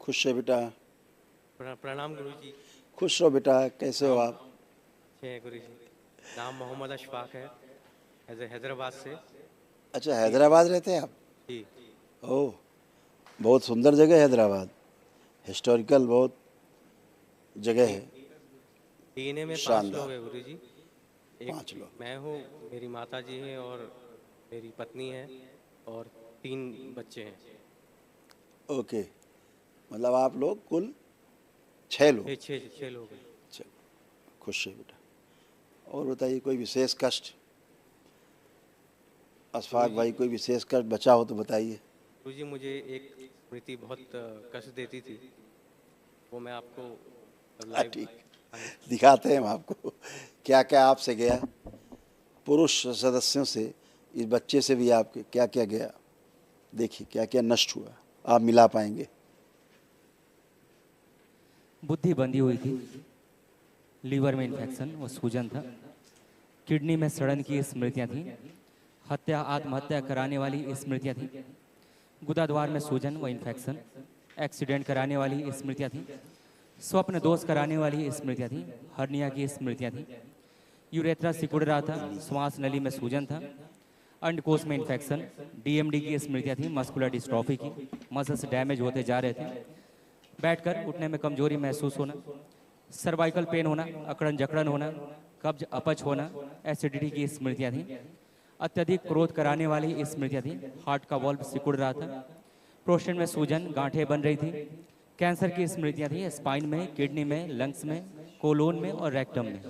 खुश है बेटा। प्रणाम गुरु जी। खुश रहो बेटा। कैसे हो नाम आप? अच्छे हैं गुरु जी। नाम मोहम्मद अशफाक है, हैदराबाद से। अच्छा, जी हैदराबाद रहते हैं आप? जी। ओह, बहुत सुंदर जगह है हैदराबाद। हिस्टोरिकल बहुत जगह डी है। डीएनए में 5 लोग शानदार। हैं गुरु जी। एक 5 लोग। मैं हूँ, मेरी माता जी हैं और मेरी पत्नी है और 3 बच्चे हैं। ओके, मतलब आप लोग कुल 6 लोग। छः छः छः लोग हैं। चलो, खुश है बेटा। और बताइए, कोई विशेष कष्ट गुरु अशफाक जी भाई, कोई विशेष कष्ट बचा हो तो बताइए। गुरु जी मुझे एक स्मृति बहुत कष्ट देती थी, वो मैं आपको लाइव। ठीक, हाँ जी। दिखाते हैं हम आपको क्या क्या आपसे गया, पुरुष सदस्यों से, इस बच्चे से भी आपके क्या क्या गया। देखिए क्या क्या नष्ट हुआ, आप मिला पाएंगे। बुद्धि बंधी हुई थी, लीवर में इन्फेक्शन और सूजन था, किडनी में सड़न की स्मृतियां थीं, हत्या आत्महत्या कराने वाली स्मृतियां थीं, गुदाद्वार में सूजन व इन्फेक्शन, एक्सीडेंट कराने वाली स्मृतियां थीं, स्वप्न दोष कराने वाली स्मृतियां थीं, हर्निया की स्मृतियां थीं, यूरेथ्रा सिकुड़ रहा था, श्वास नली में सूजन था, अंडकोश में इन्फेक्शन, डीएमडी की स्मृतियां थीं, मस्कुलर डिस्ट्रॉफी की, मसल्स डैमेज होते जा रहे थे, बैठकर उठने में कमजोरी महसूस होना, सर्वाइकल पेन होना, अकड़न जकड़न होना, कब्ज अपच होना, एसिडिटी की स्मृतियां थीं, अत्यधिक क्रोध कराने वाली स्मृतियां थीं, हार्ट का वॉल्व सिकुड़ रहा था, प्रोस्टेट में सूजन गांठें बन रही थी, कैंसर की स्मृतियां थी स्पाइन में, किडनी में, लंग्स में, कोलोन में और रेक्टम में।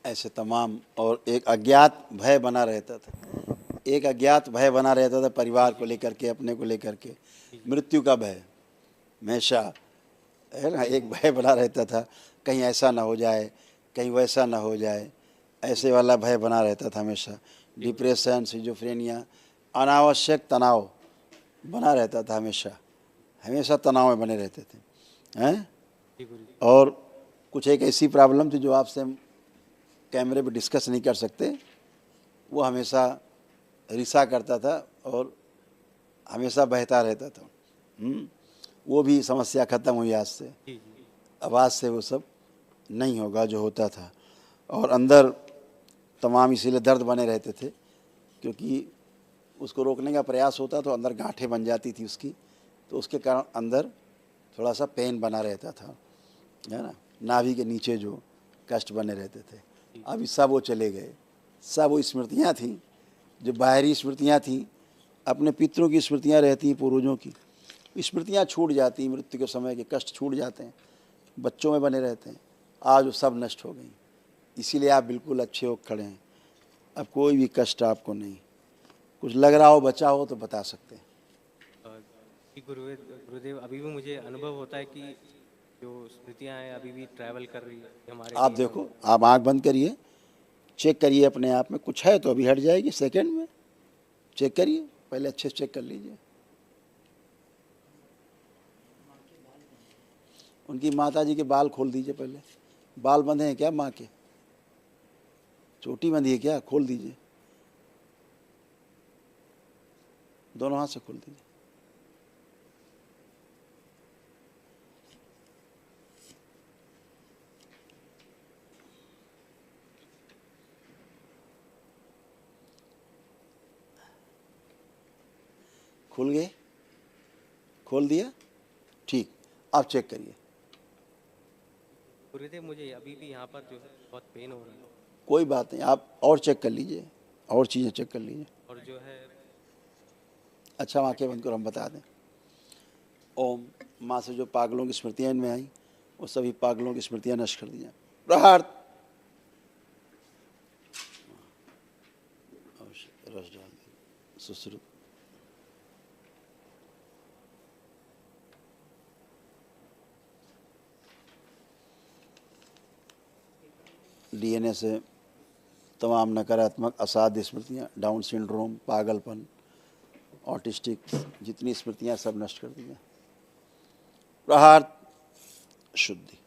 ऐसे तमाम, और एक अज्ञात भय बना रहता था। एक अज्ञात भय बना रहता था जी परिवार को जी लेकर के, अपने को लेकर के। जी जी। मृत्यु का भय हमेशा, है ना, एक भय बना रहता था। कहीं ऐसा ना हो जाए, कहीं वैसा ना हो जाए, जी ऐसे वाला भय बना रहता था हमेशा। जी गुरु जी। डिप्रेशन, सिजोफ्रेनिया, अनावश्यक तनाव बना रहता था हमेशा। हमेशा तनाव में बने रहते थे, हैं। जी गुरु जी। और कुछ एक ऐसी प्रॉब्लम थी जो आपसे हम कैमरे पे डिस्कस नहीं कर सकते। वो हमेशा रिसा करता था और हमेशा बहता रहता था। वो भी समस्या ख़त्म हुई आज से। जी जी। अब आज से वो सब नहीं होगा जो होता था। और अंदर तमाम इसीलिए दर्द बने रहते थे, क्योंकि उसको रोकने का प्रयास होता तो अंदर गांठें बन जाती थी उसकी, तो उसके कारण अंदर थोड़ा सा पेन बना रहता था, है ना। नाभि के नीचे जो कष्ट बने रहते थे, जी अभी सब वो चले गए। सब वो स्मृतियाँ थीं जो बाहरी स्मृतियाँ थीं, अपने पितरों की स्मृतियाँ रहती हैं, पूर्वजों की स्मृतियाँ छूट जाती हैं, मृत्यु के समय के कष्ट छूट जाते हैं, बच्चों में बने रहते हैं। आज वो सब नष्ट हो गई। इसीलिए आप बिल्कुल अच्छे हो खड़े हैं। अब कोई भी कष्ट आपको नहीं। कुछ लग रहा हो, बचा हो तो बता सकते हैं। जी गुरुदेव, अभी भी मुझे अनुभव होता है कि जो स्मृतियां हैं अभी भी ट्रैवल कर रही है हमारे आप डीएनए में। देखो, आप आंख बंद करिए, चेक करिए अपने आप में, कुछ है तो अभी हट जाएगी सेकंड में। चेक करिए, पहले अच्छे से चेक कर लीजिए। उनकी माता जी के बाल खोल दीजिए पहले। बाल बंधे हैं क्या माँ के? चोटी बंधी है क्या? खोल दीजिए, दोनों हाथ से खोल दीजिए। खुल गए? खोल दिया? ठीक। आप चेक करिए। गुरुदेव मुझे अभी भी यहाँ पर जो है बहुत पेन हो रहा है। कोई बात नहीं, आप और चेक कर लीजिए, और चीज़ें चेक कर लीजिए। और जो है अच्छा, हम आंखें बंद करो, हम बता दें। ओम। माँ से जो पागलों की स्मृतियाँ इनमें आई, वो सभी पागलों की स्मृतियाँ नष्ट कर दी जाए। प्रहार। रस डाल दें, सुश्रुत। डीएनए से तमाम नकारात्मक असाध्य स्मृतियाँ, डाउन सिंड्रोम, पागलपन, ऑटिस्टिक, जितनी स्मृतियाँ सब नष्ट कर दी हैं। प्रहार। शुद्धि।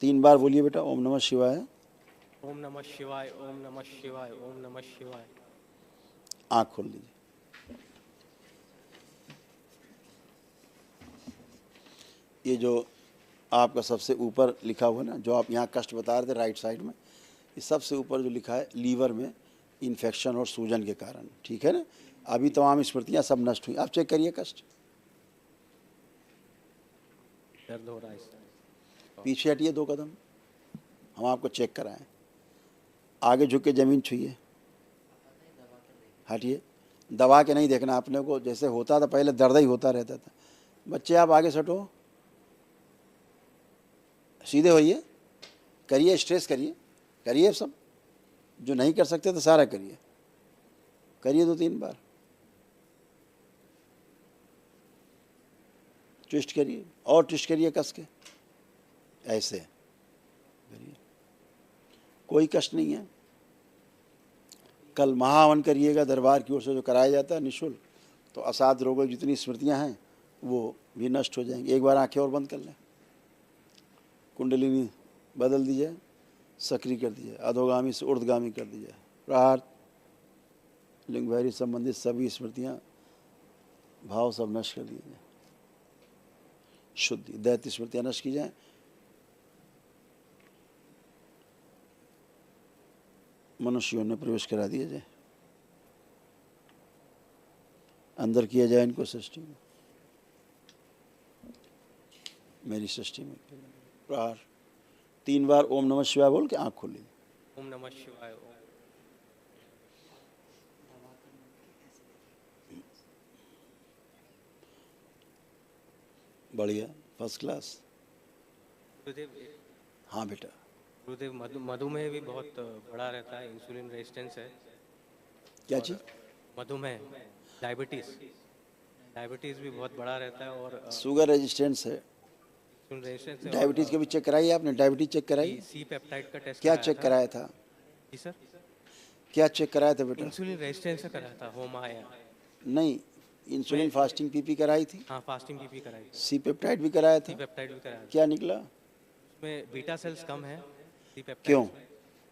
3 बार बोलिए बेटा, ओम नमः शिवाय। ओम नमः शिवाय, ओम नमः शिवाय, ओम नमः शिवाय। आँख खोल लीजिए। ये जो आपका सबसे ऊपर लिखा हुआ है ना, जो आप यहाँ कष्ट बता रहे थे राइट साइड में, ये सबसे ऊपर जो लिखा है लीवर में इन्फेक्शन और सूजन के कारण, ठीक है ना। अभी तमाम स्मृतियाँ सब नष्ट हुई। आप चेक करिए कष्ट, दर्द हो रहा है इससे। पीछे हटिए 2 कदम, हम आपको चेक कराएं। आगे झुक के ज़मीन छुइए, हटिए, दबा के नहीं देखना अपने को, जैसे होता था पहले दर्द ही होता रहता था। बच्चे आप आगे सटो, सीधे होइए, करिए, स्ट्रेस करिए, करिए सब, जो नहीं कर सकते तो सारा करिए, करिए 2-3 बार, ट्विस्ट करिए और ट्विस्ट करिए कस के, ऐसे करिए, कोई कष्ट नहीं है। कल महाहवन करिएगा दरबार की ओर से जो कराया जाता है निःशुल्क, तो असाध रोगों की जितनी स्मृतियां हैं वो भी नष्ट हो जाएंगी। एक बार आंखें और बंद कर लें, कुंडलिनी बदल दीजिए, सक्रिय कर दीजिए, अधोगामी से ऊर्ध्वगामी कर दीजिए। प्रहार लिंग भैरी संबंधित सभी स्मृतियां भाव सब नष्ट कर दीजिए, शुद्धि दैत्य स्मृतियां नष्ट की जाए। मनुष्यों ने प्रवेश करा दिया जाए, अंदर किया जाए इनको सृष्टि में, मेरी सृष्टि में। प्रहार 3 बार ओम नमः शिवाय बोल के आँख खोल लीजिए। ओम नमः शिवाय। ओम। बढ़िया, फर्स्ट क्लास। गुरुदेव, हाँ बेटा, गुरुदेव मधुमेह भी बहुत बड़ा रहता है, इंसुलिन रेजिस्टेंस है। क्या चीज़? मधुमेह, डायबिटीज़ भी बहुत बड़ा रहता है और शुगर रेजिस्टेंस है, इंसुलिन रेजिस्टेंस है। डायबिटीज़ का भी चेक कराइए आपने? डायबिटीज़ चेक कराइए। सी पेप्टाइड का टेस्ट क्या कराया चेक था। कराया था? जी सर, क्या चेक कराया था बेटा? इंसुलिन रेजिस्टेंस का कराया था, होमाया। नहीं, इंसुलिन फास्टिंग पीपी कराई थी, हाँ, फास्टिंग पीपी कराई थी, सी पेप्टाइड भी कराया सी था। पेप्टाइड भी कराया था। क्या निकला? उसमें बीटा सेल्स कम है, सी पेप्टाइड क्यों? में।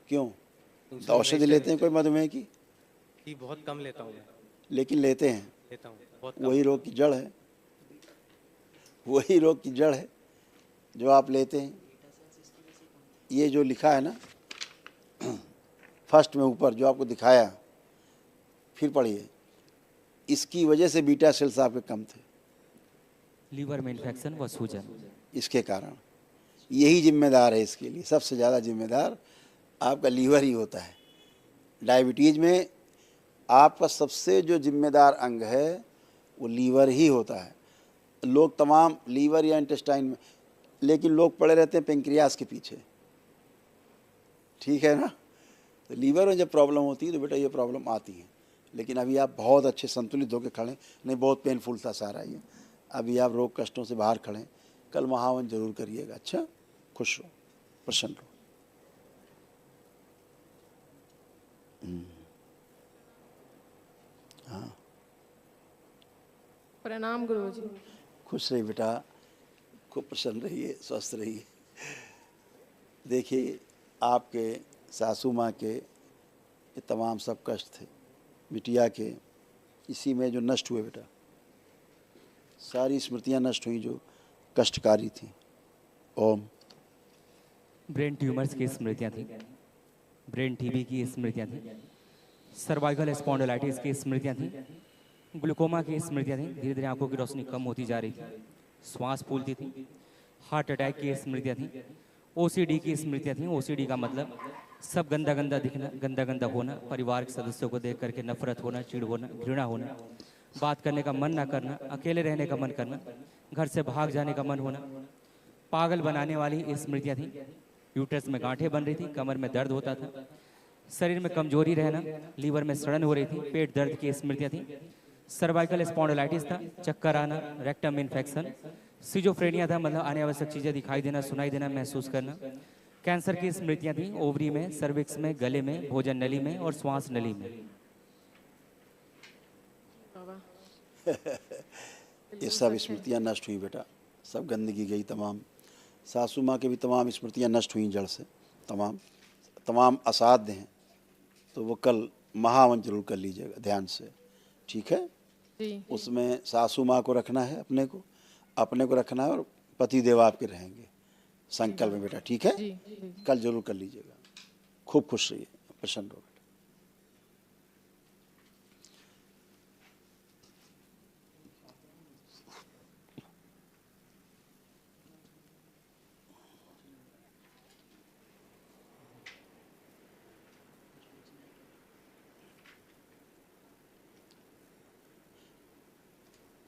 क्यों? इंसुलिन औषधि लेते हैं कोई मधुमेह की? जी बहुत कम लेता हूँ मैं, लेकिन लेते हैं, लेता हूँ बहुत कम। वही रोग की जड़ है, वही रोग की जड़ है जो आप लेते हैं। ये जो लिखा है ना फर्स्ट में ऊपर जो आपको दिखाया, फिर पढ़िए, इसकी वजह से बीटा सेल्स आपके कम थे, लीवर में इन्फेक्शन व सूजन। इसके कारण यही जिम्मेदार है इसके लिए, सबसे ज़्यादा जिम्मेदार आपका लीवर ही होता है। डायबिटीज़ में आपका सबसे जो जिम्मेदार अंग है वो लीवर ही होता है। लोग तमाम लीवर या इंटेस्टाइन में, लेकिन लोग पड़े रहते हैं पेंक्रियास के पीछे, ठीक है ना। तो लीवर में जब प्रॉब्लम होती है तो बेटा ये प्रॉब्लम आती है। लेकिन अभी आप बहुत अच्छे संतुलित होकर खड़े, नहीं बहुत पेनफुल था सारा ये, अभी आप रोग कष्टों से बाहर खड़े। कल महावन जरूर करिएगा। अच्छा, खुश रहो, प्रसन्न रहो। हाँ, प्रणाम गुरुजी। खुश रहिए बेटा, खूब प्रसन्न रहिए, स्वस्थ रहिए। देखिए आपके सासू माँ के ये तमाम सब कष्ट थे, बिटिया के इसी में जो नष्ट हुए बेटा, सारी स्मृतियाँ नष्ट हुई जो कष्टकारी थी। ओम। ब्रेन ट्यूमर्स की स्मृतियाँ थी, ब्रेन टीबी की स्मृतियाँ थी, सर्वाइकल स्पॉन्डिलाइटिस की स्मृतियाँ थी, ग्लूकोमा की स्मृतियाँ थी, धीरे धीरे आंखों की रोशनी कम होती जा रही थी, श्वास फूलती थी, हार्ट अटैक की स्मृतियाँ थी, ओसीडी की स्मृतियाँ थी। ओसीडी का मतलब सब गंदा गंदा दिखना, गंदा गंदा होना, परिवार के सदस्यों को देख करके नफरत होना, चिढ़ होना, घृणा होना, बात करने का मन ना करना, अकेले रहने का मन करना, घर से भाग जाने का मन होना, पागल बनाने वाली स्मृतियाँ थी। यूट्रस में गांठें बन रही थी, कमर में दर्द होता था, शरीर में कमजोरी रहना, लीवर में सड़न हो रही थी, पेट दर्द की स्मृतियाँ थी, सर्वाइकल स्पॉन्डिलाइटिस था, चक्कर आना, रेक्टम इन्फेक्शन, सिजोफ्रेनिया था, मतलब अनावश्यक चीज़ें दिखाई देना, सुनाई देना, महसूस करना, कैंसर की स्मृतियाँ थी, ओवरी में, सर्विक्स में, गले में, भोजन नली में और श्वास नली में। बाबा ये सब स्मृतियाँ नष्ट हुई बेटा, सब गंदगी गई तमाम। सासू माँ के भी तमाम स्मृतियाँ नष्ट हुई जड़ से, तमाम असाध्य हैं। तो वो कल महावन जरूर कर लीजिएगा ध्यान से, ठीक है। जी उसमें सासू माँ को रखना है, अपने को रखना है, और पति देव आपके रहेंगे संकल्प में बेटा, ठीक है। जी जी कल जरूर कर लीजिएगा। खूब खुश रहिए, प्रसन्न रहो बेटा।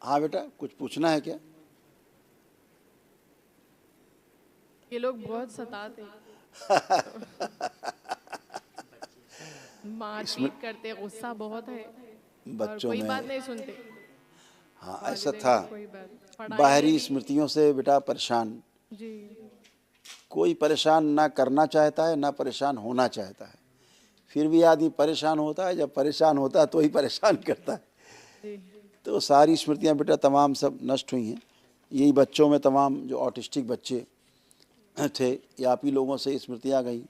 हाँ बेटा, कुछ पूछना है क्या? ये लोग बहुत सताते मारपीट करते, गुस्सा बहुत है और बच्चों कोई में बात नहीं सुनते। हाँ और ऐसा देखो, था। कोई बात पढ़ाई में बाहरी भी- स्मृतियों से बेटा परेशान, जी कोई परेशान ना करना चाहता है ना परेशान होना चाहता है, फिर भी आदमी परेशान होता है। जब परेशान होता है तो ही परेशान करता है। जी तो सारी स्मृतियाँ बेटा तमाम सब नष्ट हुई हैं। यही बच्चों में तमाम जो ऑटिस्टिक बच्चे थे, ये आप ही लोगों से स्मृतियाँ गई।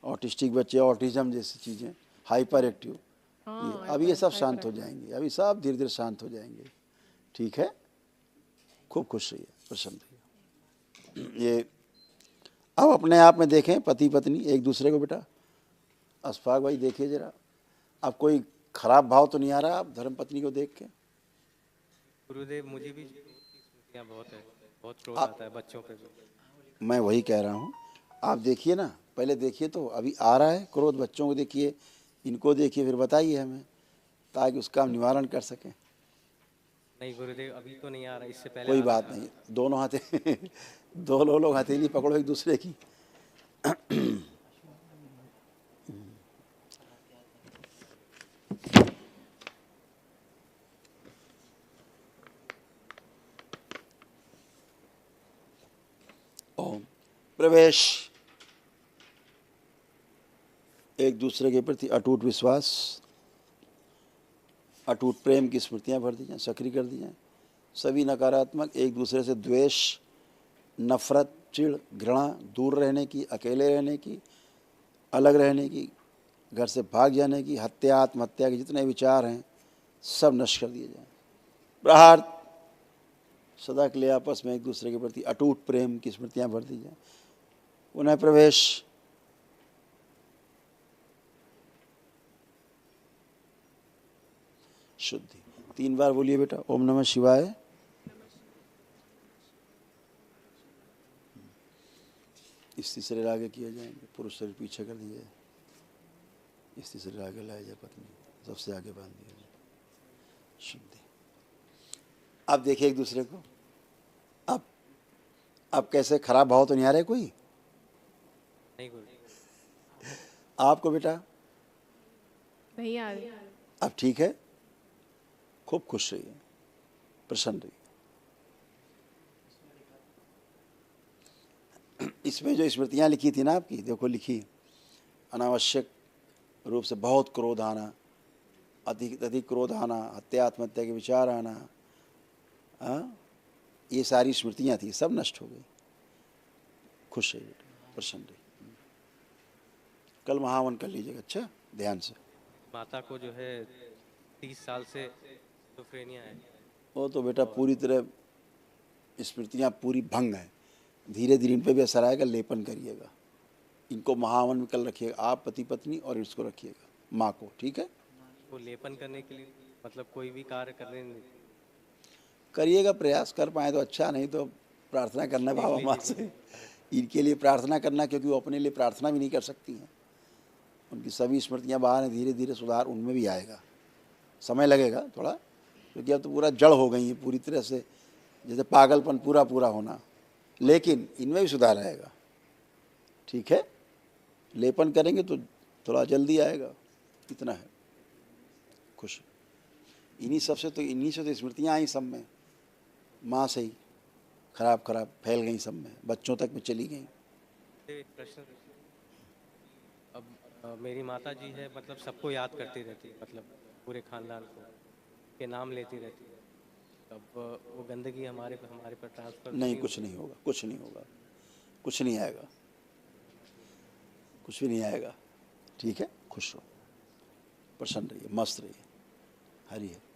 ऑटिस्टिक बच्चे, ऑटिज्म जैसी चीज़ें, हाइपर एक्टिव, हाँ अभी ये सब शांत हो जाएंगे, अभी सब धीरे धीरे शांत हो जाएंगे, ठीक है। खूब खुश रहिए, प्रसन्न रहिए। ये अब अपने आप में देखें, पति पत्नी एक दूसरे को बेटा, अशफाक भाई देखिए जरा, अब कोई खराब भाव तो नहीं आ रहा आप धर्म पत्नी को देख के? गुरुदेव मुझे भी क्रोध की स्मृतियाँ बहुत है, बहुत क्रोध आप- आता है बच्चों पे भी। मैं वही कह रहा हूँ, आप देखिए ना, पहले देखिए तो अभी आ रहा है क्रोध, बच्चों को देखिए, इनको देखिए, फिर बताइए हमें, ताकि उसका हम निवारण कर सकें। नहीं गुरुदेव, अभी तो नहीं आ रहा, इससे पहले कोई आता बात था। नहीं, दोनों हाथे दोनों लोग हथेली पकड़ो एक दूसरे की। ओम प्रवेश। एक दूसरे के प्रति अटूट विश्वास, अटूट प्रेम की स्मृतियां भर दी जाएं, सक्रिय कर दी जाएं। सभी नकारात्मक, एक दूसरे से द्वेष, नफरत, चिढ़, घृणा, दूर रहने की, अकेले रहने की, अलग रहने की, घर से भाग जाने की, हत्या, आत्महत्या के जितने विचार हैं सब नष्ट कर दिए जाएं। प्रहार, सदा के लिए आपस में एक दूसरे के प्रति अटूट प्रेम की स्मृतियां भर दी जाएं। पुनः प्रवेश। शुद्धि। 3 बार बोलिए बेटा, ओम नमः शिवाय। इस तीसरे रागे किए जाएंगे, पुरुष शरीर पीछे कर दिए, इस तीसरे रागे लाए जाए, पत्नी सबसे आगे बांध दिया जाए। शुद्धि। अब देखिए एक दूसरे को, अब कैसे, खराब भाव तो नहीं आ रहे कोई नहीं गुरुदेव। आपको बेटा? नहीं आ रही। अब ठीक है, खूब खुश रहिए, प्रसन्न रहिए। इसमें जो स्मृतियाँ लिखी थी ना आपकी, देखो लिखी, अनावश्यक रूप से बहुत क्रोध आना, अधिक अधिक क्रोध आना, हत्या आत्महत्या के विचार आना, हाँ, ये सारी स्मृतियाँ थी, सब नष्ट हो गई। खुश रहिए बेटा, प्रसन्न रहिए। कल महावन कर लीजिएगा, अच्छा ध्यान से। माता को जो है 30 साल से स्किज़ोफ्रेनिया है। वो तो बेटा पूरी तरह स्मृतियाँ पूरी भंग हैं, धीरे धीरे इन पर भी असर आएगा, लेपन करिएगा। इनको महावन में कल रखिएगा, आप पति पत्नी, और इसको रखिएगा माँ को, ठीक है। वो लेपन करने के लिए मतलब कोई भी कार्य करने नहीं। करिएगा प्रयास, कर पाए तो अच्छा, नहीं तो प्रार्थना करना बाबा माँ से, इनके लिए प्रार्थना करना, क्योंकि वो अपने लिए प्रार्थना भी नहीं कर सकती हैं। उनकी सभी स्मृतियाँ बाहर हैं, धीरे धीरे सुधार उनमें भी आएगा, समय लगेगा थोड़ा, क्योंकि अब तो पूरा जड़ हो गई है पूरी तरह से, जैसे पागलपन पूरा पूरा होना, लेकिन इनमें भी सुधार आएगा, ठीक है। लेपन करेंगे तो थोड़ा जल्दी आएगा, इतना है। खुश। इन्हीं से तो स्मृतियाँ आई सब में, माँ से ही खराब खराब फैल गई सब में, बच्चों तक में चली गई। एक प्रश्न, अब मेरी माता जी है, मतलब सबको याद करती रहती है, मतलब पूरे खानदान को के नाम लेती रहती है। अब वो गंदगी हमारे पर ट्रांसफर नहीं, कुछ नहीं होगा, कुछ नहीं होगा, कुछ नहीं आएगा, कुछ भी नहीं आएगा, ठीक है। खुश रहो। प्रसन्न रहिए, मस्त रहिए। हरि है।